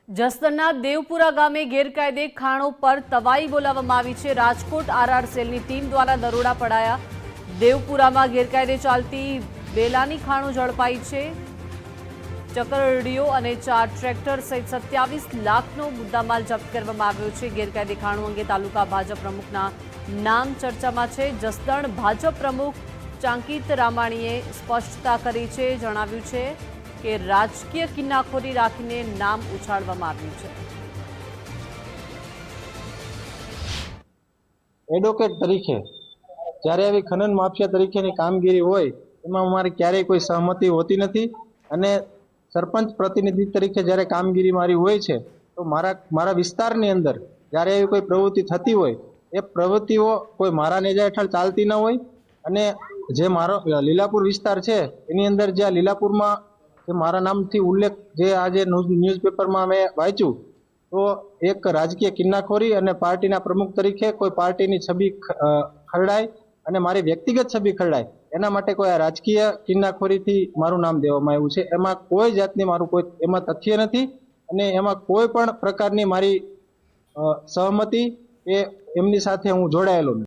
જસદણના દેવપુરા ગામે ગેરકાયદે ખાણો પર તવાઈ બોલાવવામાં આવી છે। રાજકોટ આરઆર સેલની ટીમ દ્વારા દરોડા પડાયા। દેવપુરામાં ગેરકાયદે ચાલતી બેલાની ખાણો ઝડપાઈ છે। ચકરડીઓ અને 4 ટ્રેક્ટર સહિત 27 લાખનો મુદ્દામાલ જપ્ત કરવામાં આવ્યો છે। ગેરકાયદે ખાણો અંગે તાલુકા ભાજપ પ્રમુખના નામ ચર્ચામાં છે। જસદણ ભાજપ પ્રમુખ ચાંકિત રામાણીએ સ્પષ્ટતા કરી છે। જણાવ્યું છે કે રાજકીય કિન્નાખોરી રાખીને નામ ઉછાળવામાં આવ્યું છે। એડવોકેટ તરીકે જ્યારે આવી ખનન માફિયા તરીકેની કામગીરી હોય એમાં અમારી ક્યારેય કોઈ સહમતિ હોતી નથી અને સરપંચ પ્રતિનિધિ તરીકે જ્યારે કામગીરી મારી હોય છે તો મારા વિસ્તારની અંદર જ્યારે એવી કોઈ પ્રવૃત્તિ થતી હોય એ પ્રવૃત્તિઓ કોઈ મારા નેજા હેઠળ ચાલતી ન હોય અને જે મારો લીલાપુર વિસ્તાર છે એની અંદર જે લીલાપુરમાં જે મારા નામથી ઉલ્લેખ જે આજે ન્યૂઝપેપરમાં મેં વાંચ્યું તો એક રાજકીય કિન્નાખોરી અને પાર્ટીના પ્રમુખ તરીકે કોઈ પાર્ટીની છબી ખરડાય અને મારી વ્યક્તિગત છબી ખરડાય એના માટે કોઈ આ રાજકીય કિન્નાખોરીથી મારું નામ દેવામાં આવ્યું છે। એમાં કોઈ જાતની મારું કોઈ એમાં તથ્ય નથી અને એમાં કોઈ પણ પ્રકારની મારી સહમતિ કે એમની સાથે હું જોડાયેલો નથી।